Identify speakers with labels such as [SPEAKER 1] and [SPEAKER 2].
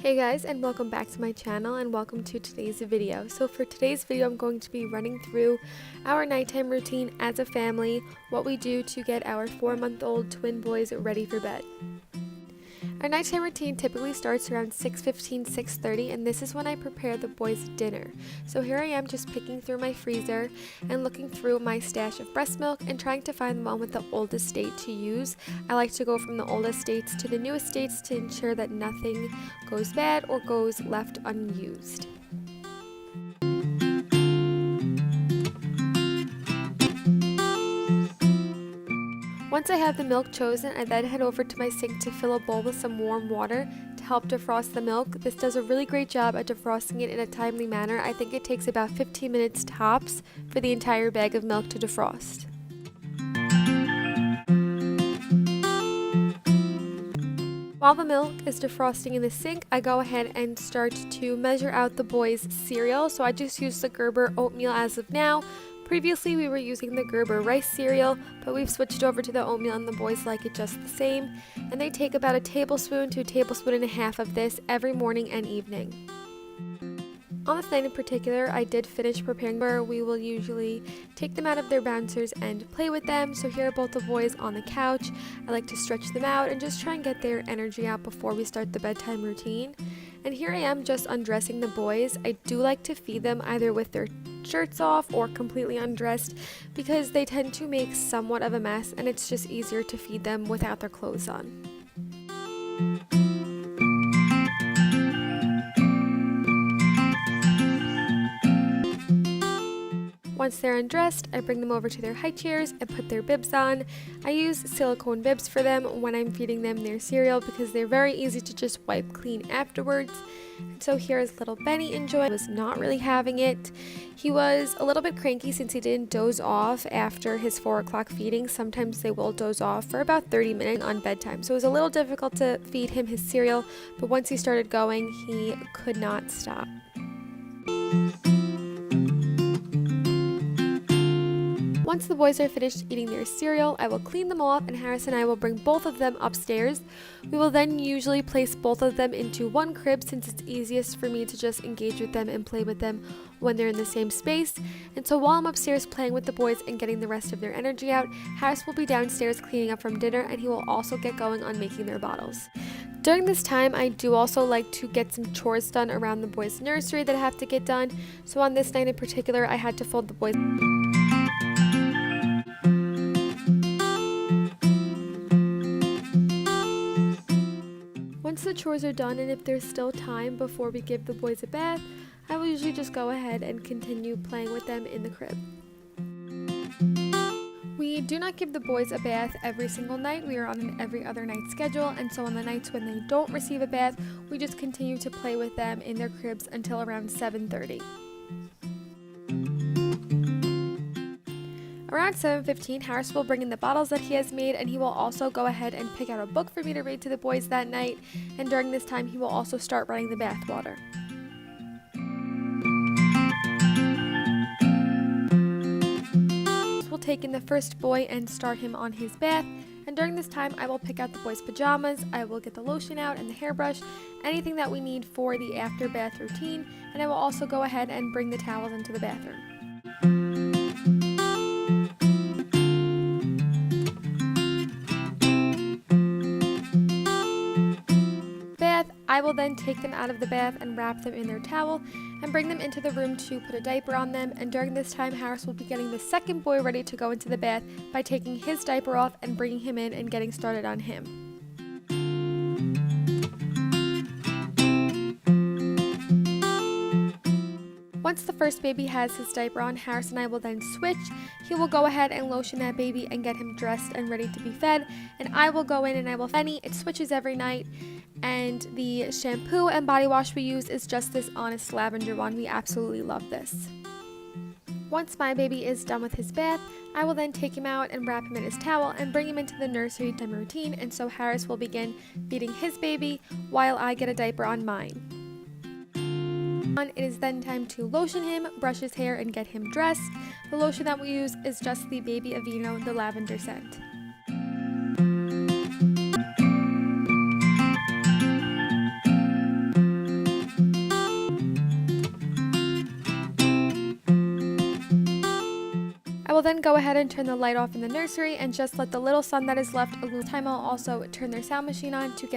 [SPEAKER 1] Hey guys, and welcome back to my channel and welcome to today's video. So for today's video I'm going to be running through our nighttime routine as a family, what we do to get our 4-month-old twin boys ready for bed. Our nighttime routine typically starts around 6:15, 6:30, and this is when I prepare the boys' dinner. So here I am just picking through my freezer and looking through my stash of breast milk and trying to find the one with the oldest date to use. I like to go from the oldest dates to the newest dates to ensure that nothing goes bad or goes left unused. Once I have the milk chosen, I then head over to my sink to fill a bowl with some warm water to help defrost the milk. This does a really great job at defrosting it in a timely manner. I think it takes about 15 minutes tops for the entire bag of milk to defrost. While the milk is defrosting in the sink, I go ahead and start to measure out the boys' cereal. So I just use the Gerber oatmeal as of now. Previously we were using the Gerber rice cereal, but we've switched over to the oatmeal and the boys like it just the same. And they take about a tablespoon to a tablespoon and a half of this every morning and evening. On this night in particular, I did finish preparing where we will usually take them out of their bouncers and play with them. So here are both the boys on the couch. I like to stretch them out and just try and get their energy out before we start the bedtime routine. And here I am just undressing the boys. I do like to feed them either with their shirts off or completely undressed because they tend to make somewhat of a mess and it's just easier to feed them without their clothes on. Once they're undressed, I bring them over to their high chairs and put their bibs on. I use silicone bibs for them when I'm feeding them their cereal because they're very easy to just wipe clean afterwards. And so here is little Benny enjoying. He was not really having it. He was a little bit cranky since he didn't doze off after his 4 o'clock feeding. Sometimes they will doze off for about 30 minutes on bedtime. So it was a little difficult to feed him his cereal, but once he started going, he could not stop. Once the boys are finished eating their cereal, I will clean them off and Harris and I will bring both of them upstairs. We will then usually place both of them into one crib since it's easiest for me to just engage with them and play with them when they're in the same space. And so while I'm upstairs playing with the boys and getting the rest of their energy out, Harris will be downstairs cleaning up from dinner and he will also get going on making their bottles. During this time, I do also like to get some chores done around the boys' nursery that have to get done. So on this night in particular, I had to fold the boys' Once the chores are done and if there's still time before we give the boys a bath, I will usually just go ahead and continue playing with them in the crib. We do not give the boys a bath every single night. We are on an every other night schedule, and so on the nights when they don't receive a bath, we just continue to play with them in their cribs until around 7:30. Around 7:15, Harris will bring in the bottles that he has made and he will also go ahead and pick out a book for me to read to the boys that night, and during this time he will also start running the bath water. We'll take in the first boy and start him on his bath, and during this time I will pick out the boys' pajamas, I will get the lotion out and the hairbrush, anything that we need for the after bath routine, and I will also go ahead and bring the towels into the bathroom. I will then take them out of the bath and wrap them in their towel and bring them into the room to put a diaper on them, and during this time Harris will be getting the second boy ready to go into the bath by taking his diaper off and bringing him in and getting started on him. Once the first baby has his diaper on, Harris and I will then switch. He will go ahead and lotion that baby and get him dressed and ready to be fed, and I will go in and I will feed Benny. It switches every night, and the shampoo and body wash we use is just this Honest lavender one. We absolutely love this. Once my baby is done with his bath, I will then take him out and wrap him in his towel and bring him into the nursery time routine, and so Harris will begin feeding his baby while I get a diaper on mine. It is then time to lotion him, brush his hair, and get him dressed. The lotion that we use is just the Baby Aveeno, the lavender scent. will then go ahead and turn the light off in the nursery and just let the little son that is left a little time. I'll also turn their sound machine on to get